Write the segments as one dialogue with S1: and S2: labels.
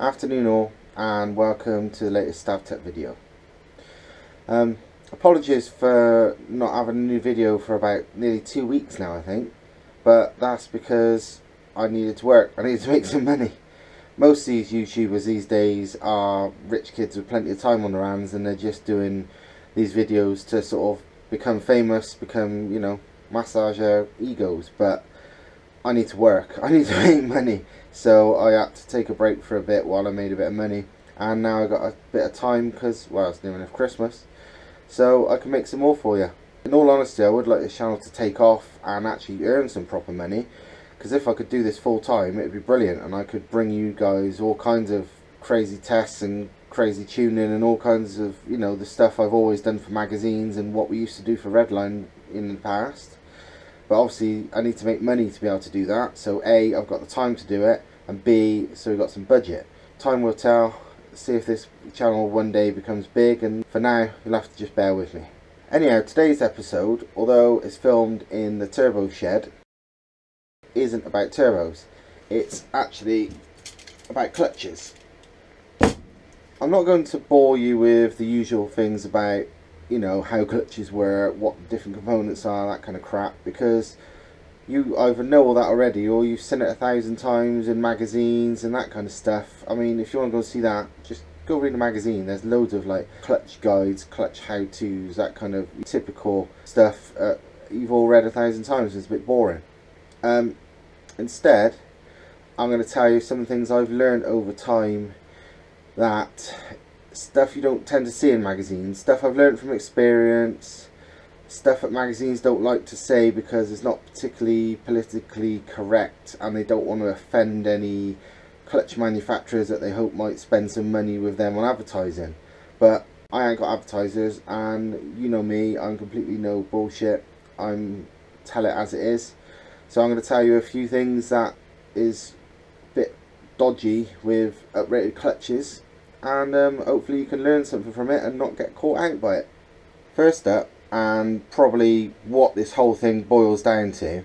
S1: Afternoon all, and welcome to the latest StavTech video. Apologies for not having a new video for about nearly 2 weeks now, I think, but that's because I needed to work. I needed to make some money. Most of these YouTubers these days are rich kids with plenty of time on their hands, and they're just doing these videos to sort of become famous, become, massage their egos. But I need to work. I need to make money. So I had to take a break for a bit while I made a bit of money, and now I got a bit of time because, well, it's near enough Christmas, so I can make some more for you. In all honesty, I would like this channel to take off and actually earn some proper money, because if I could do this full time, it would be brilliant, and I could bring you guys all kinds of crazy tests and crazy tuning and all kinds of, the stuff I've always done for magazines and what we used to do for Redline in the past. But obviously I need to make money to be able to do that. So A, I've got the time to do it, and B, so we've got some budget. Time will tell. See if this channel one day becomes big, and for now you'll have to just bear with me. Anyhow, today's episode, although it's filmed in the turbo shed, isn't about turbos. It's actually about clutches. I'm not going to bore you with the usual things about how clutches work, what different components are, that kind of crap, because you either know all that already or you've seen it 1,000 times in magazines and that kind of stuff. I mean, if you want to go see that, just go read the magazine. There's loads of like clutch guides, clutch how-tos, that kind of typical stuff you've all read 1,000 times. It's a bit boring. Instead, I'm going to tell you some things I've learned over time, that stuff you don't tend to see in magazines, stuff I've learned from experience, stuff that magazines don't like to say because it's not particularly politically correct, and they don't want to offend any clutch manufacturers that they hope might spend some money with them on advertising. But I ain't got advertisers, and you know me, I'm completely no bullshit. I'm tell it as it is. So I'm going to tell you a few things that is a bit dodgy with uprated clutches, and hopefully you can learn something from it and not get caught out by it. First up, and probably what this whole thing boils down to,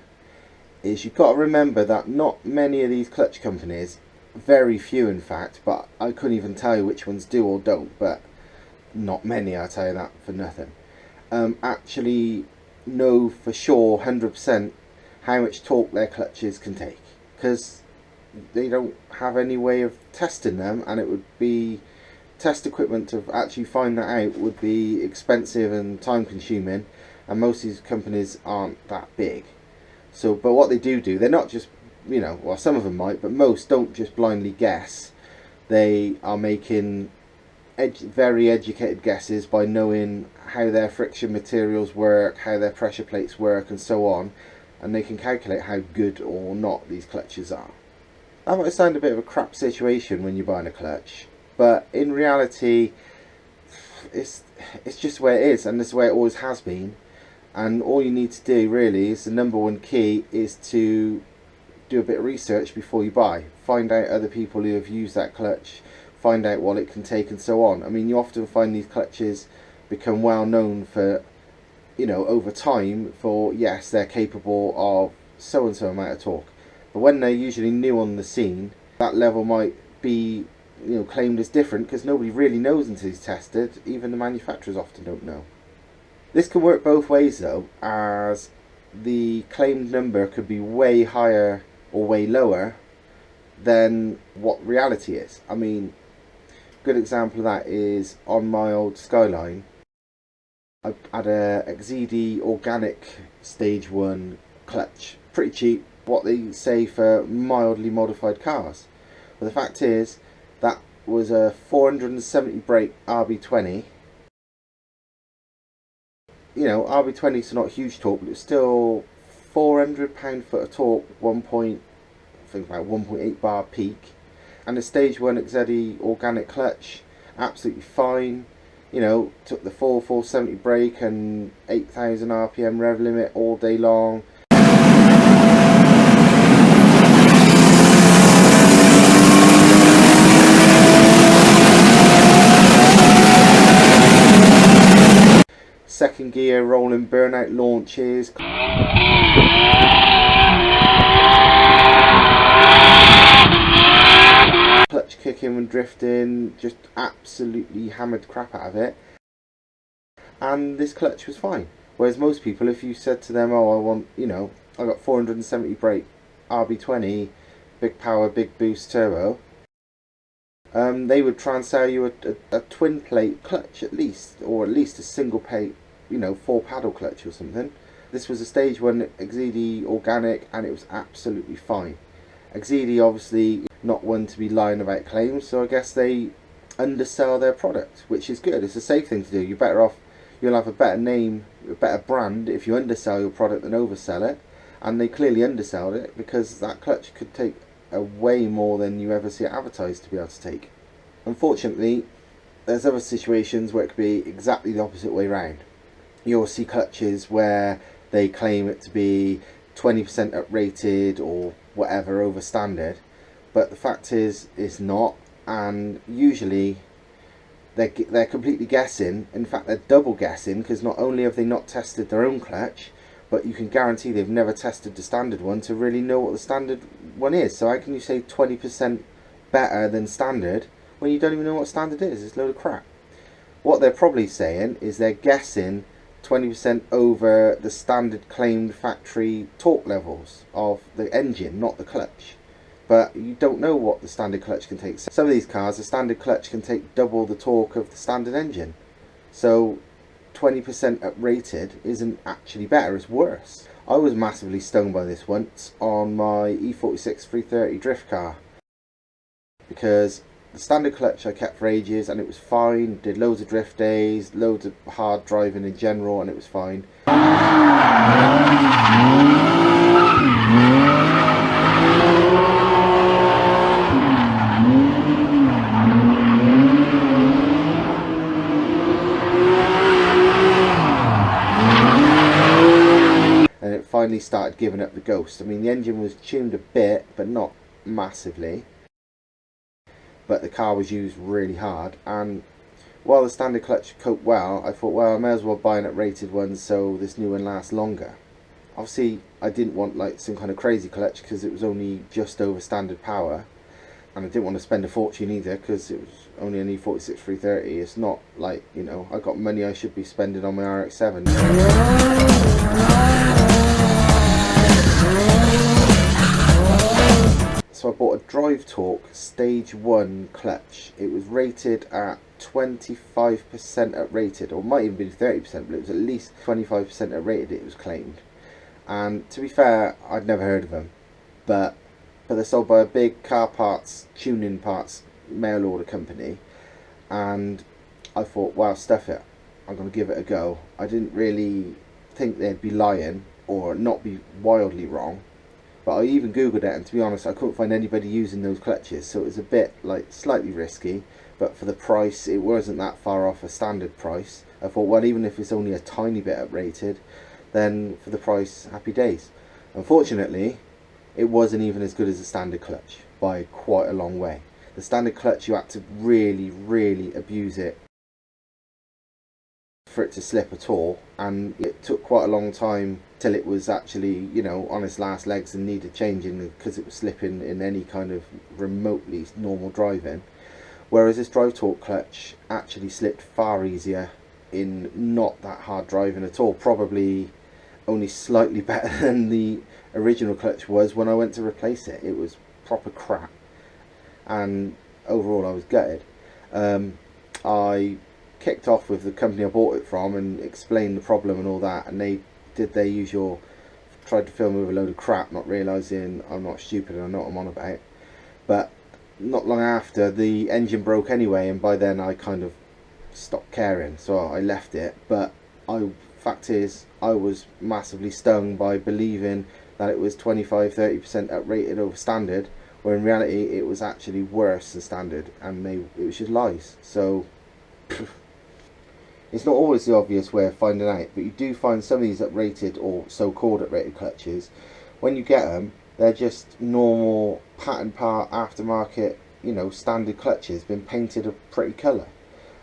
S1: is you've got to remember that not many of these clutch companies, very few in fact, but I couldn't even tell you which ones do or don't, but not many, I'll tell you that for nothing, actually know for sure 100% how much torque their clutches can take, because they don't have any way of testing them, and it would be test equipment to actually find that out would be expensive and time consuming, and most of these companies aren't that big. So but what they do, they're not just, well, some of them might, but most don't just blindly guess. They are making very educated guesses by knowing how their friction materials work, how their pressure plates work, and so on, and they can calculate how good or not these clutches are. That might sound a bit of a crap situation when you're buying a clutch, but in reality it's just the way it is, and this is the way it always has been. And all you need to do really is, the number one key is to do a bit of research before you buy. Find out other people who have used that clutch, find out what it can take, and so on. I mean, you often find these clutches become well known for, over time, for yes, they're capable of so and so amount of torque. But when they're usually new on the scene, that level might be claimed as different, because nobody really knows until it's tested. Even the manufacturers often don't know. This can work both ways though, as the claimed number could be way higher or way lower than what reality is. I mean, a good example of that is on my old Skyline. I had a XZD organic stage 1 clutch, pretty cheap, what they say for mildly modified cars. But the fact is, that was a 470 brake RB20. RB20 is not huge torque, but it's still 400 pound-foot of torque, I think about 1.8 bar peak, and the stage 1 XZD organic clutch, absolutely fine. Took the full 470 brake and 8,000 RPM rev limit all day long. Second gear rolling burnout launches. clutch kicking when drifting, just absolutely hammered the crap out of it, and this clutch was fine. Whereas most people, if you said to them, oh, I want, I got 470 brake, RB20, big power, big boost turbo, they would try and sell you a twin plate clutch at least, or at least a single plate, 4 paddle clutch or something. This was a stage 1 Exidi organic, and it was absolutely fine. Exidi obviously not one to be lying about claims, so I guess they undersell their product, which is good. It's a safe thing to do. You're better off, you'll have a better name, a better brand if you undersell your product than oversell it, and they clearly undersold it, because that clutch could take way more than you ever see it advertised to be able to take. Unfortunately, there's other situations where it could be exactly the opposite way round. You'll see clutches where they claim it to be 20% uprated or whatever over standard, but the fact is it's not, and usually they're completely guessing. In fact, they're double guessing, because not only have they not tested their own clutch, but you can guarantee they've never tested the standard one to really know what the standard one is. So how can you say 20% better than standard when you don't even know what standard is? It's a load of crap. What they're probably saying is they're guessing 20% over the standard claimed factory torque levels of the engine, not the clutch. But you don't know what the standard clutch can take. Some of these cars, the standard clutch can take double the torque of the standard engine. So 20% uprated isn't actually better, it's worse. I was massively stung by this once on my E46 330 drift car, because the standard clutch I kept for ages and it was fine, did loads of drift days, loads of hard driving in general, and it was fine. And it finally started giving up the ghost. I mean, the engine was tuned a bit, but not massively. But the car was used really hard, and while the standard clutch coped well, I thought, well, I may as well buy an uprated one so this new one lasts longer. Obviously, I didn't want like some kind of crazy clutch, because it was only just over standard power, and I didn't want to spend a fortune either, because it was only an E46 330. It's not like, I got money I should be spending on my RX-7. So I bought a Drive Torque Stage 1 clutch. It was rated at 25% uprated, or might even be 30%, but it was at least 25% uprated, it was claimed. And to be fair, I'd never heard of them, but they're sold by a big car parts, tuning parts, mail order company, and I thought, wow, stuff it, I'm going to give it a go. I didn't really think they'd be lying, or not be wildly wrong. But I even googled it, and to be honest, I couldn't find anybody using those clutches, so it was a bit like slightly risky, but for the price it wasn't that far off a standard price. I thought, well, even if it's only a tiny bit uprated, then for the price, happy days. Unfortunately, it wasn't even as good as the standard clutch by quite a long way. The standard clutch, you had to really, really abuse it for it to slip at all, and it took quite a long time till it was actually, on its last legs and needed changing, because it was slipping in any kind of remotely normal driving. Whereas this Drive Torque clutch actually slipped far easier in not that hard driving at all, probably only slightly better than the original clutch was when I went to replace it. It was proper crap, and overall I was gutted. I kicked off with the company I bought it from and explained the problem and all that, and they did their usual, tried to fill me with a load of crap, not realising I'm not stupid and I know what I'm on about. But not long after, the engine broke anyway, and by then I kind of stopped caring, so I left it. But fact is, I was massively stung by believing that it was 25-30% uprated over standard, where in reality it was actually worse than standard, and it was just lies. So it's not always the obvious way of finding out, but you do find some of these uprated, or so-called uprated clutches, when you get them, they're just normal pattern part aftermarket, standard clutches, been painted a pretty colour.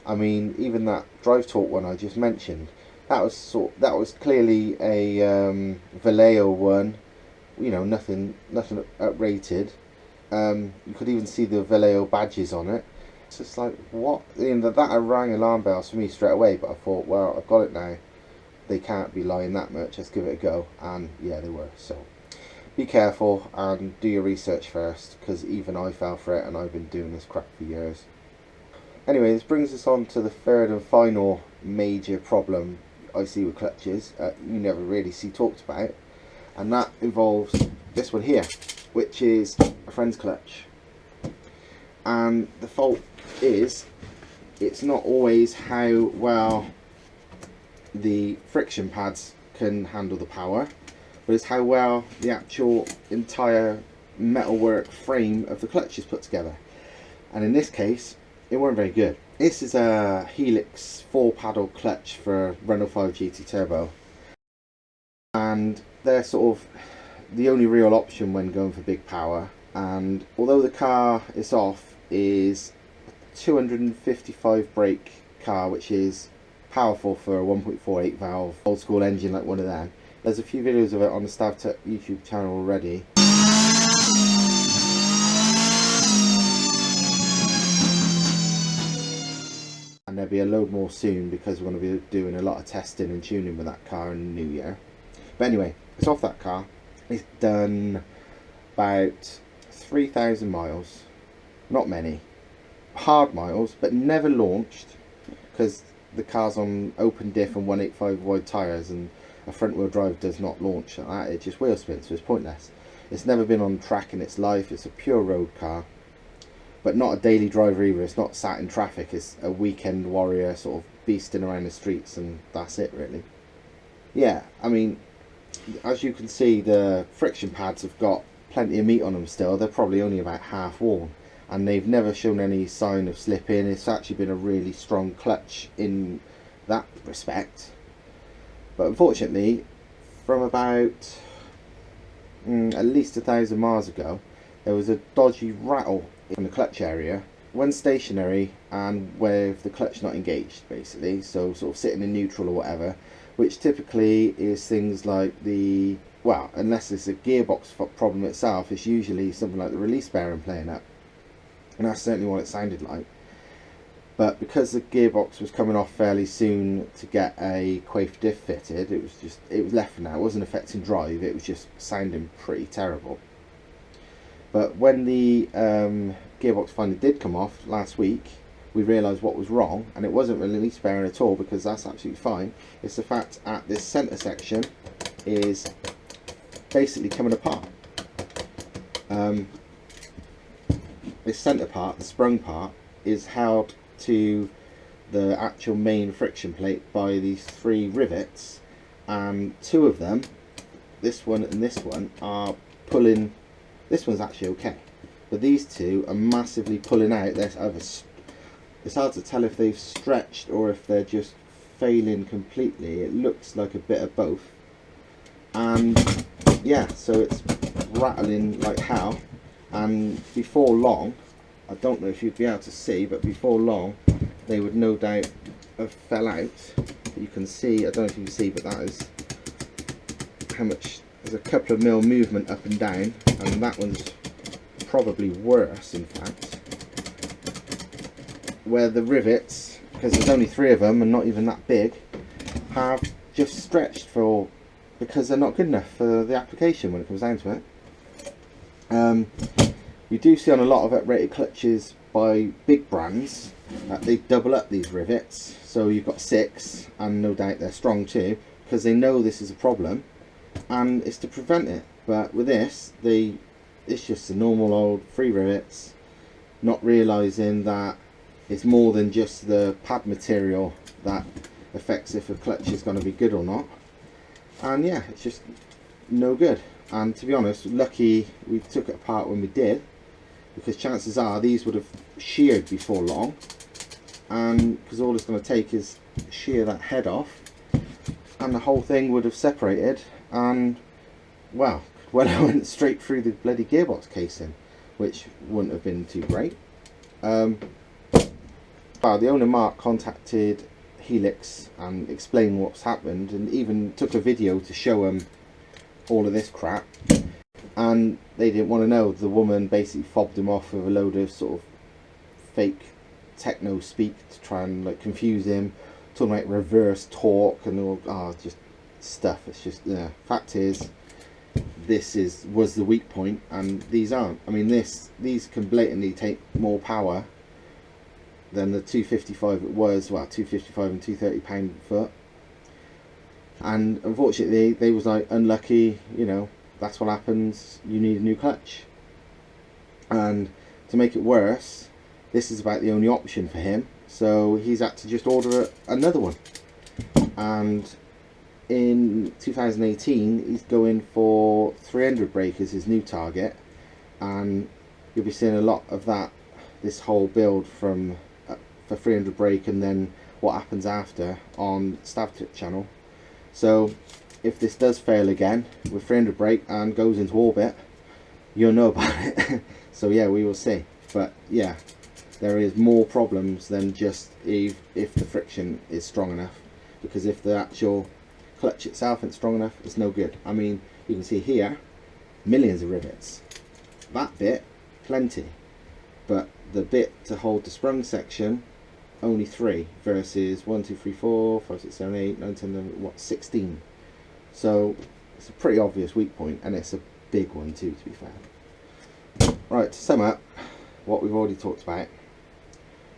S1: I mean, even that Drive Torque one I just mentioned, that was clearly a Vallejo one, nothing uprated, You could even see the Vallejo badges on it. It's just like, what? You know, that rang alarm bells for me straight away, but I thought, well, I've got it now. They can't be lying that much, let's give it a go. And yeah, they were. So be careful and do your research first, because even I fell for it and I've been doing this crap for years. Anyway, this brings us on to the third and final major problem I see with clutches, you never really see talked about, and that involves this one here, which is a friend's clutch. And the fault is, it's not always how well the friction pads can handle the power, but it's how well the actual entire metalwork frame of the clutch is put together. And in this case, it weren't very good. This is a Helix 4-paddle clutch for Renault 5 GT Turbo, and they're sort of the only real option when going for big power. And although the car it's off is a 255 brake car, which is powerful for a 1.48 valve old school engine like one of them. There's a few videos of it on the StavTech YouTube channel already. And there'll be a load more soon, because we're going to be doing a lot of testing and tuning with that car in the new year. But anyway, it's off that car. It's done about 3,000 miles. Not many. Hard miles, but never launched, because the car's on open diff and 185 wide tyres, and a front wheel drive does not launch like that. It just wheel spins, so it's pointless. It's never been on track in its life. It's a pure road car, but not a daily driver either. It's not sat in traffic. It's a weekend warrior, sort of beasting around the streets, and that's it really. Yeah, I mean, as you can see, the friction pads have got plenty of meat on them still. They're probably only about half worn, and they've never shown any sign of slipping. It's actually been a really strong clutch in that respect. But unfortunately, from about at least 1,000 miles ago, there was a dodgy rattle in the clutch area when stationary and with the clutch not engaged, basically, so sort of sitting in neutral or whatever, which typically is things like the, well, unless it's a gearbox problem itself, it's usually something like the release bearing playing up, and that's certainly what it sounded like. But because the gearbox was coming off fairly soon to get a quaif diff fitted, it was left for now. It wasn't affecting drive, it was just sounding pretty terrible. But when the gearbox finally did come off last week, we realised what was wrong, and it wasn't release bearing at all, because that's absolutely fine. It's the fact at this centre section is basically coming apart. This centre part, the sprung part, is held to the actual main friction plate by these 3 rivets, and 2 of them, this one and this one, are pulling. This one's actually okay, but these 2 are massively pulling out. There's either, it's hard to tell if they've stretched or if they're just failing completely. It looks like a bit of both, and yeah, so it's rattling like hell. And before long, I don't know if you'd be able to see, but before long they would no doubt have fell out. You can see, I don't know if you can see, but that is how much. There's a couple of mil movement up and down, and that one's probably worse, in fact, where the rivets, because there's only 3 of them and not even that big, have just stretched for, because they're not good enough for the application when it comes down to it. You do see on a lot of uprated clutches by big brands that they double up these rivets, so you've got 6, and no doubt they're strong too, because they know this is a problem and it's to prevent it. But with this, it's just the normal old 3 rivets, not realising that it's more than just the pad material that affects if a clutch is going to be good or not. And yeah, it's just no good. And to be honest, lucky we took it apart when we did, because chances are these would have sheared before long, and because all it's going to take is shear that head off and the whole thing would have separated, and well, I went straight through the bloody gearbox casing, which wouldn't have been too great. The owner Mark contacted Helix and explained what's happened, and even took a video to show him all of this crap. And and they didn't want to know. The woman basically fobbed him off with a load of sort of fake techno speak to try and like confuse him, talking about reverse torque and all just stuff. It's just, yeah, fact is this was the weak point, and these aren't. I mean, these can blatantly take more power than the 255 it was, well, 255 and 230 pound-foot. And unfortunately they was like, unlucky, you know, that's what happens, you need a new clutch. And to make it worse, this is about the only option for him, so he's had to just order another one. And in 2018 he's going for 300 brake as his new target, and you'll be seeing a lot of that, this whole build from for 300 brake and then what happens after on StavTech channel. So if this does fail again with 300 brake and goes into orbit, you'll know about it. So yeah, we will see. But yeah, there is more problems than just if the friction is strong enough, because if the actual clutch itself isn't strong enough, it's no good. I mean, you can see here millions of rivets, that bit plenty, but the bit to hold the sprung section only 3 versus 1, 2, 3, 4, 5, 6, 7, 8, 9, 10, 11, what, 16. So it's a pretty obvious weak point, and it's a big one too, to be fair. Right, to sum up what we've already talked about,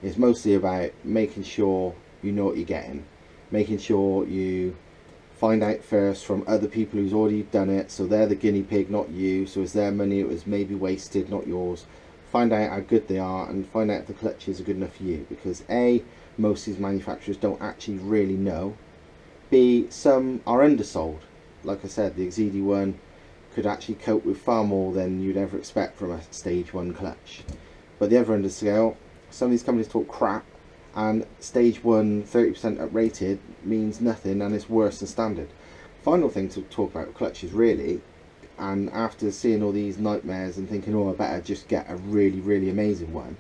S1: is mostly about making sure you know what you're getting, making sure you find out first from other people who's already done it, so they're the guinea pig, not you. So it's their money, it was maybe wasted, not yours. Find out how good they are, and find out if the clutches are good enough for you, because A, most of these manufacturers don't actually really know. B, some are undersold. Like I said, the XED1 could actually cope with far more than you'd ever expect from a stage 1 clutch. But the other end of the scale, some of these companies talk crap, and stage 1 30% uprated means nothing, and it's worse than standard. Final thing to talk about with clutches really, and after seeing all these nightmares and thinking, oh, I better just get a really amazing one,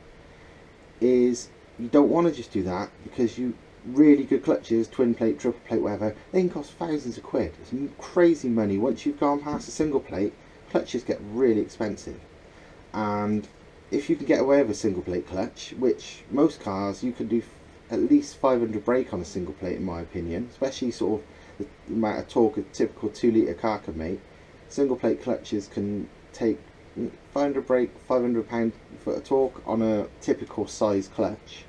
S1: is you don't want to just do that, because you really good clutches, twin plate, triple plate, whatever, they can cost thousands of quid. It's crazy money. Once you've gone past a single plate, clutches get really expensive. And if you can get away with a single plate clutch, which most cars you can do at least 500 brake on a single plate in my opinion, especially sort of the amount of torque a typical 2 litre car can make, single plate clutches can take 500 brake, 500 pound-foot of torque on a typical size clutch.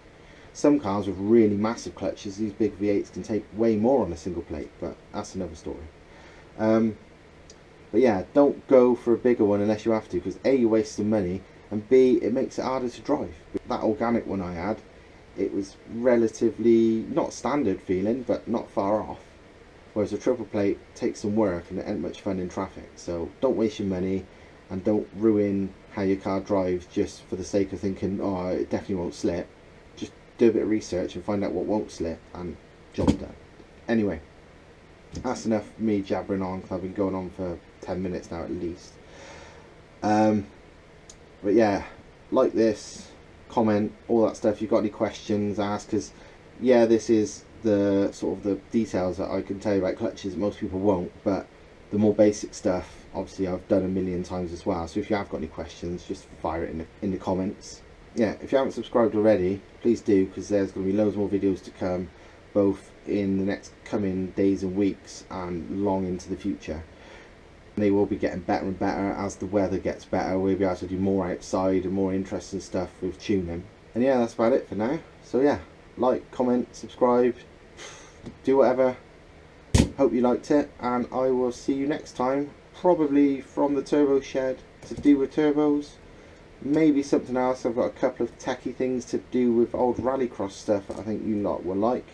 S1: Some cars with really massive clutches, these big V8s, can take way more on a single plate, but that's another story. But yeah, don't go for a bigger one unless you have to, because A, you're wasting money, and B, it makes it harder to drive. That organic one I had, it was relatively not standard feeling, but not far off. Whereas a triple plate takes some work and it ain't much fun in traffic. So don't waste your money, and don't ruin how your car drives just for the sake of thinking, oh, it definitely won't slip. Just do a bit of research and find out what won't slip, and job done. Anyway, that's enough of me jabbering on, because I've been going on for 10 minutes now at least. But yeah, like this, comment, all that stuff. If you've got any questions, ask, because yeah, this is the sort of the details that I can tell you about clutches that most people won't, but the more basic stuff obviously I've done a million times as well. So if you have got any questions, just fire it in the comments. Yeah, if you haven't subscribed already, please do, because there's going to be loads more videos to come, both in the next coming days and weeks and long into the future. They will be getting better and better as the weather gets better. We'll be able to do more outside and more interesting stuff with tuning. And yeah, that's about it for now. So yeah, like, comment, subscribe, do whatever. Hope you liked it, and I will see you next time, probably from the turbo shed to do with turbos. Maybe something else. I've got a couple of techie things to do with old rallycross stuff that I think you lot will like.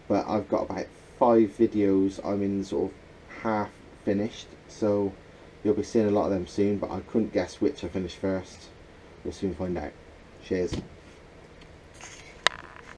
S1: But I've got about 5 videos I'm in sort of half finished, so you'll be seeing a lot of them soon, but I couldn't guess which I finished first. You'll soon find out. Cheers.